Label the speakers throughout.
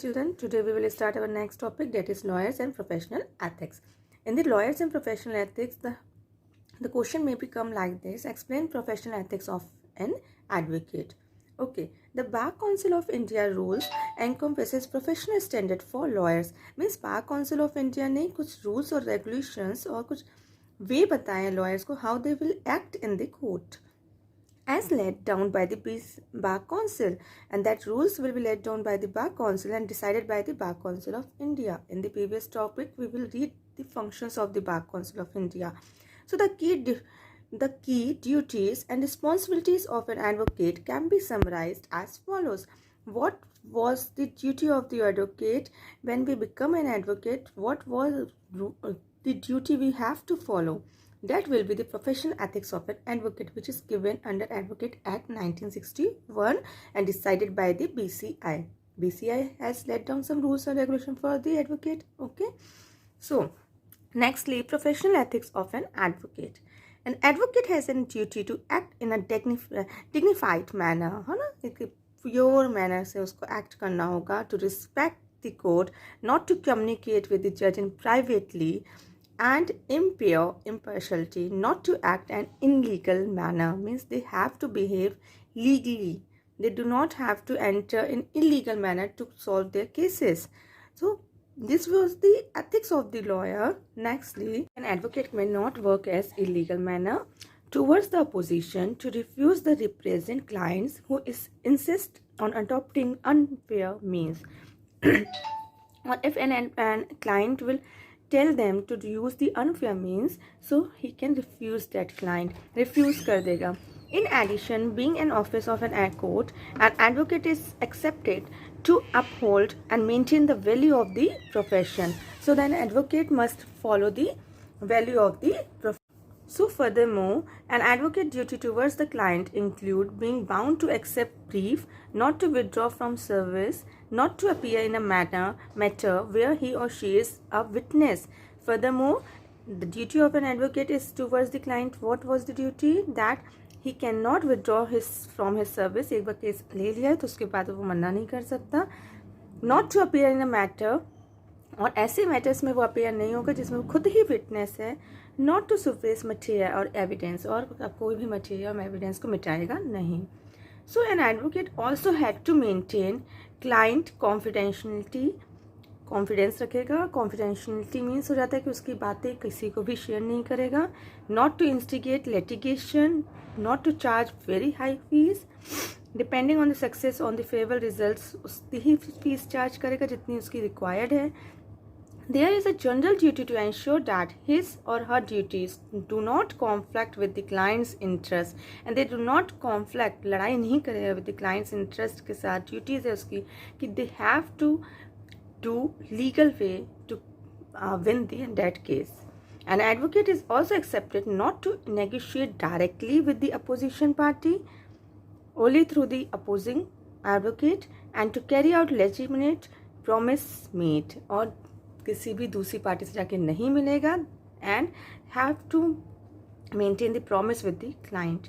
Speaker 1: children, today we will start our next topic, that is lawyers and professional ethics. In the lawyers and professional ethics, the question may become like this: explain professional ethics of an advocate. Okay, the Bar Council of India rules encompasses professional standard for lawyers. Means Bar Council of India ने कुछ rules और regulations और कुछ way बताए lawyers को how they will act in the court, as laid down by the Bar Council, and that rules will be laid down by the Bar Council and decided by the Bar Council of India. In the previous topic, we will read the functions of the Bar Council of India. So the key duties and responsibilities of an advocate can be summarized as follows. What was the duty of the advocate when we become an advocate? What was the duty we have to follow? That will be the professional ethics of an advocate, which is given under Advocate Act 1961 and decided by the BCI. BCI has laid down some rules and regulations for the advocate. Okay. So, nextly, professional ethics of an advocate. An advocate has a duty to act in a dignified manner, है ना? एक pure manner से उसको act करना होगा, to respect the court, not to communicate with the judge in privately, and impair impartiality, not to act in illegal manner. Means they have to behave legally. They do not have to enter in illegal manner to solve their cases. So this was the ethics of the lawyer. Nextly, an advocate may not work as illegal manner towards the opposition, to refuse the represent clients who insist on adopting unfair means. Or if an client will tell them to use the unfair means, so he can refuse that client. Refuse कर देगा. In addition, being an office of an court, an advocate is accepted to uphold and maintain the value of the profession. So then, an advocate must follow the value of the profession. So furthermore, an advocate duty towards the client include being bound to accept brief, not to withdraw from service, not to appear in a matter where he or she is a witness. Furthermore, the duty of an advocate is towards the client. What was the duty? That he cannot withdraw from his service. एक बार case ले लिया है तो उसके बाद वो मना नहीं कर सकता. Not to appear in a matter, और ऐसे मैटर्स में वो अपेयर नहीं होगा जिसमें वो खुद ही विटनेस है. नॉट टू सुप्रेस मटेरियल और एविडेंस, और कोई भी मटेरियल और एविडेंस को मिटाएगा नहीं. So an advocate also had to maintain client confidentiality. Confidence रखेगा. कॉन्फिडेंशियलिटी मीन्स हो जाता है कि उसकी बातें किसी को भी शेयर नहीं करेगा. Not to instigate litigation, not to charge very high fees. Depending on the success on the favourable results उसकी ही फीस चार्ज करेगा जितनी उसकी रिक्वायर्ड है. There is a general duty to ensure that his or her duties do not conflict with the client's interest, and they do not conflict, लड़ाई नहीं करेगा with the client's interest के साथ. duties है उसकी कि they have to do legal way to win that case. An advocate is also accepted not to negotiate directly with the opposition party, only through the opposing advocate, and to carry out legitimate promise made, और किसी भी दूसरी party से जाके नहीं मिलेगा. And have to maintain the promise with the client.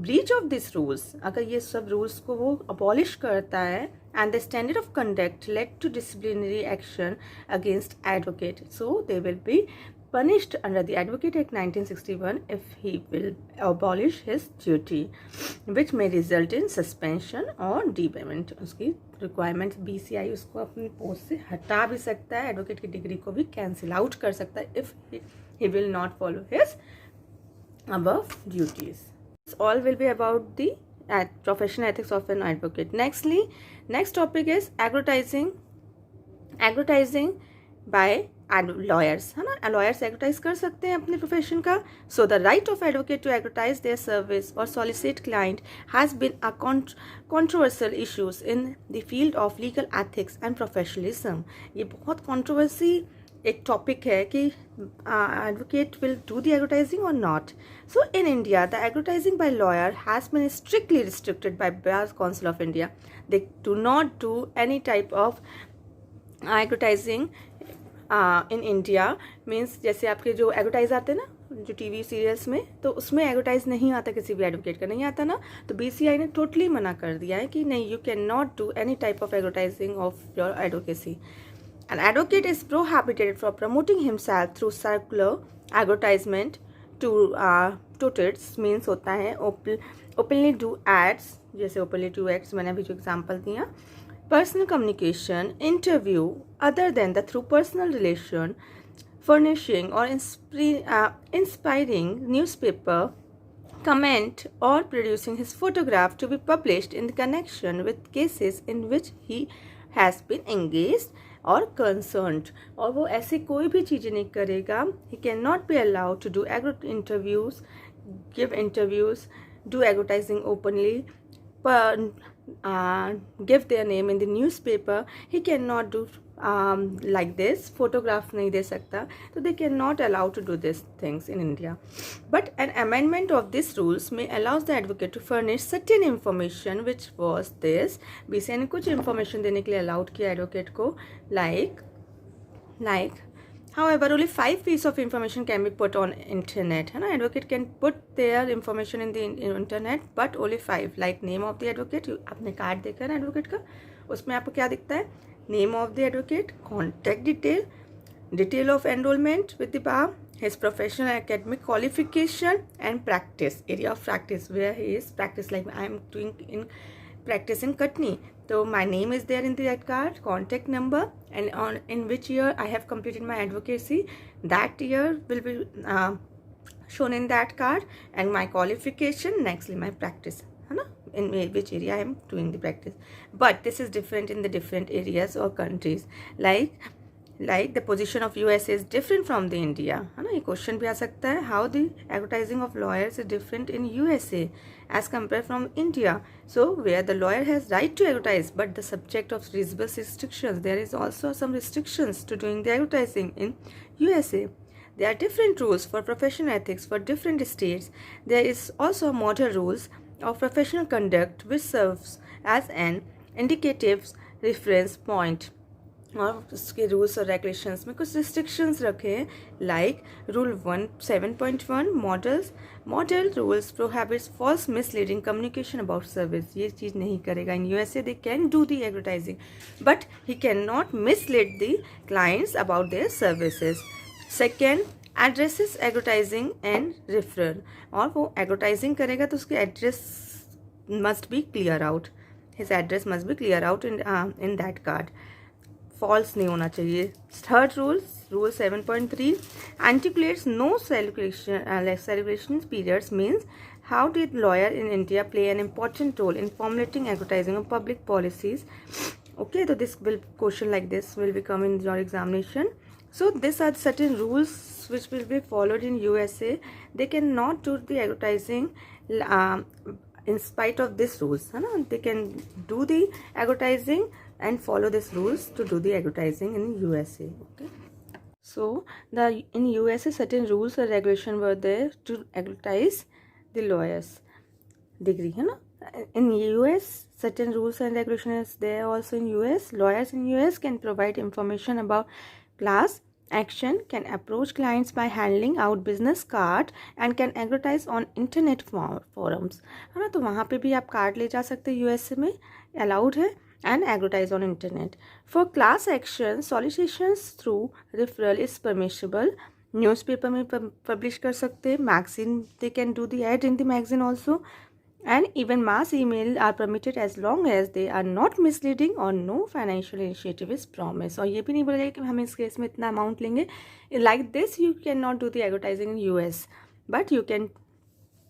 Speaker 1: Breach of this rules, अगर ये सब रूल्स को वो अबॉलिश करता है, and the standard of conduct led to disciplinary action against advocate, so they will be punished under the Advocate Act 1961 if he will abolish his duty, which may result in suspension or debarment. उसकी requirement BCI उसको अपनी post से हटा भी सकता है. Advocate की degree को भी कैंसिल आउट कर सकता है if he will not follow his above duties. This all will be about the professional ethics of an advocate. Next topic is advertising by lawyers, है ना. लॉयर्स एडवर्टाइज कर सकते हैं अपने प्रोफेशन का. So the right of advocate to advertise their service और solicit client has been a controversial issues in the field of legal ethics and professionalism. ये बहुत कंट्रोवर्सी एक टॉपिक है कि advocate will do the advertising और not. So in India the advertising by lawyer has been strictly restricted by Bar Council of India. They do not do any type of advertising in India. Means जैसे आपके जो advertise आते हैं ना जो TV serials में, तो उसमें एडवर्टाइज नहीं आता, किसी भी एडवोकेट का नहीं आता ना, तो बीसीआई ने टोटली मना कर दिया है कि नहीं, you can not do any type of advertising of your advocacy. An advocate is prohibited from promoting himself through circular advertisement to tutors means होता है openly do ads, जैसे openly do ads मैंने अभी जो एग्जांपल दिया, personal communication, interview other than the through personal relation, furnishing or inspiring newspaper comment or producing his photograph to be published in connection with cases in which he has been engaged और concerned, और वो ऐसी कोई भी चीज़ें नहीं करेगा. He can not be allowed to do interviews, give interviews, do advertising openly, give their name in the newspaper. He cannot do like this. Photograph नहीं दे सकता. So they cannot allow to do these things in India. But an amendment of these rules may allows the advocate to furnish certain information, which was this. BCI ने कुछ information देने के लिए allowed किया advocate को, like however only 5 pieces of information can be put on internet, है ना. advocate can put their information in the internet but only 5, like name of the advocate. आपने कार्ड देखा ना एडवोकेट का, उसमें आपको क्या दिखता है, name of the advocate, contact detail, detail of enrollment with the bar, his professional academic qualification and practice, area of practice where he is practice, like I am doing in practice in Katni, so my name is there in that card, contact number, and on in which year I have completed my advocacy, that year will be shown in that card, and my qualification, nextly my practice, है ना, in which area I am doing the practice. But this is different in the different areas or countries, like the position of US is different from the India, है ना. ये question भी आ सकता है, how the advertising of lawyers is different in USA as compared from India. So where the lawyer has right to advertise, but the subject of reasonable restrictions, there is also some restrictions to doing the advertising in USA. There are different rules for professional ethics for different states. There is also model rules of professional conduct which serves as an indicative reference point. और उसके rules और regulations में कुछ restrictions रखे हैं, like rule 7.1 model rules prohibits false misleading communication about service. ये चीज़ नहीं करेगा. In USA they can do the advertising but he can not mislead the clients about their services. Second, addresses advertising and referral, और वो advertising करेगा तो उसके address must be clear out, his address must be clear out in that card. False नहीं होना चाहिए. Third rule 7.3 articulates no celebration periods means how did lawyer in India play an important role in formulating advertising of public policies. Okay, so this will question like this will become in your examination. So these are certain rules which will be followed in USA. They cannot do the advertising in spite of these rules, है ना. They can do the advertising and follow these rules to do the advertising in USA. Okay, so in USA certain rules or regulation were there to advertise the lawyers degree, है ना. In US certain rules and regulation is there also in US. Lawyers in US can provide information about class action, can approach clients by handing out business card and can advertise on internet forums, है ना. तो वहाँ पे भी आप card ले जा सकते हैं, यूएसए में अलाउड है, and advertise on internet. For class action, solicitations through referral is permissible. Newspaper में publish कर सकते हैं, magazine they can do the ad in the magazine also, and even mass email are permitted as long as they are not misleading or no financial initiative is promised. और ये भी नहीं बोला जाएगा कि हम इस केस में इतना अमाउंट लेंगे. Like this you cannot do the advertising in US, but you can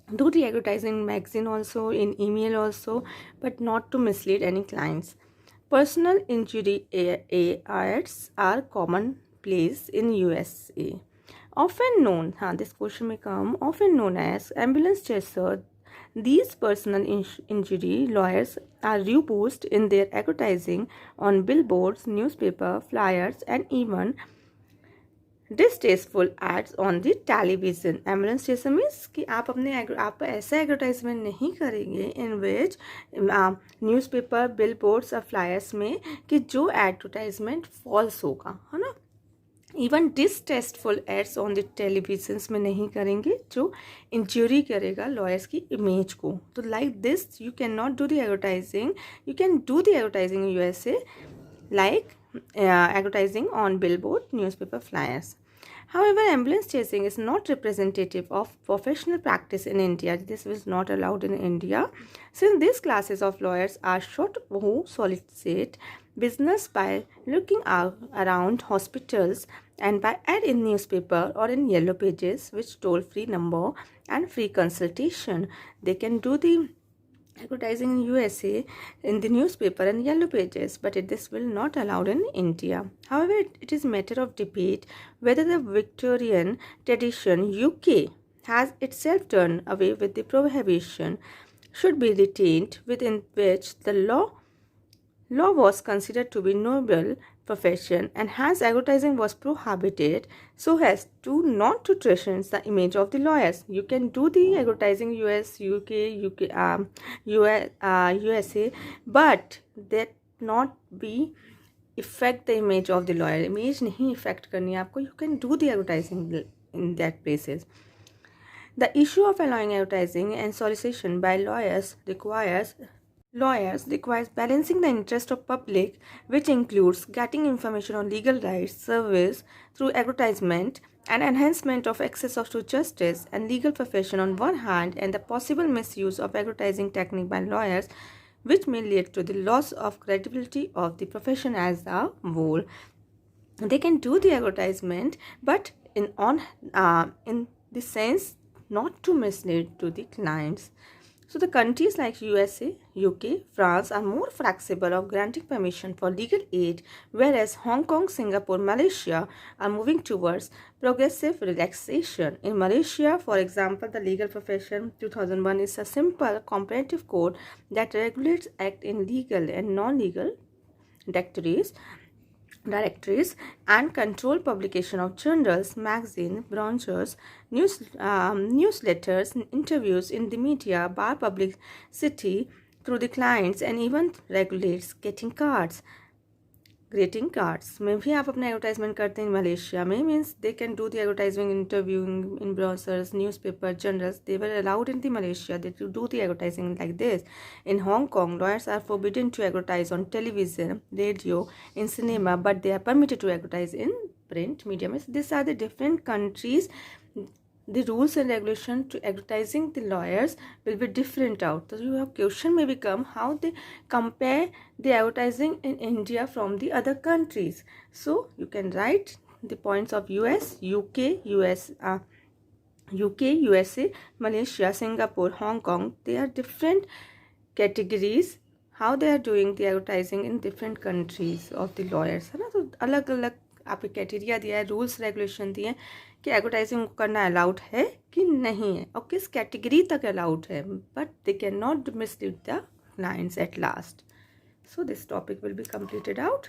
Speaker 1: do the advertising in magazine also, in email also, but not to mislead any clients. Personal injury ads are commonplace in USA. Often known, this question may come, often known as ambulance chaser. These personal injury lawyers are used in their advertising on billboards, newspaper, flyers, and even distasteful ads on the television. Ambulance chaser means कि आप ऐसा advertisement नहीं करेंगे in which newspaper, billboards और flyers में कि जो advertisement false होगा, है ना. Even distasteful ads on the televisions में नहीं करेंगे जो इंजरी करेगा लॉयर्स की इमेज को. तो like this you can not do the advertising. You can do the advertising in USA like advertising on billboard, newspaper flyers. However, ambulance chasing is not representative of professional practice in India. This is not allowed in India, since these classes of lawyers are short who solicit business by looking around hospitals and by ad in newspaper or in yellow pages with toll-free number and free consultation. They can do the advertising in USA in the newspaper and yellow pages, but this will not allowed in India. However, it is matter of debate whether the Victorian tradition UK has itself done away with the prohibition should be retained, within which the law was considered to be noble profession, and hence advertising was prohibited so as to not to threaten the image of the lawyers. You can do the advertising US, USA, but that not be affect the image of the lawyer. Image नहीं affect करनी है आपको. You can do the advertising in that places. The issue of allowing advertising and solicitation by lawyers requires balancing the interest of public, which includes getting information on legal rights, service through advertisement, and enhancement of access to justice and legal profession on one hand, and the possible misuse of advertising technique by lawyers, which may lead to the loss of credibility of the profession as a whole. They can do the advertisement, but in the sense not to mislead to the clients. So the countries like USA, UK, France are more flexible of granting permission for legal aid, whereas Hong Kong, Singapore, Malaysia are moving towards progressive relaxation. In Malaysia, for example, the legal profession 2001 is a simple comparative code that regulates act in legal and non-legal directories and control publication of journals, magazines, brochures, newsletters, interviews in the media, bar publicity through the clients, and even regulates greeting cards में भी आप अपना advertisement करते हैं Malaysia में. Means they can do the advertisement interviewing in brochures, newspaper, journals. They were allowed in the Malaysia. They do the advertising like this. In Hong Kong, lawyers are forbidden to advertise on television, radio, in cinema, but they are permitted to advertise in print medium. These are the different countries. The rules and regulation to advertising the lawyers will be different out. So your question may become how they compare the advertising in India from the other countries. So you can write the points of UK, USA, Malaysia, Singapore, Hong Kong. They are different categories. How they are doing the advertising in different countries of the lawyers, है ना. तो अलग अलग आपके criteria दिया है, rules regulation दिए हैं कि एडवर्टाइजिंग करना अलाउड है कि नहीं है और किस कैटेगरी तक अलाउड है, but they can not mislead the clients at last. So this topic will be completed out.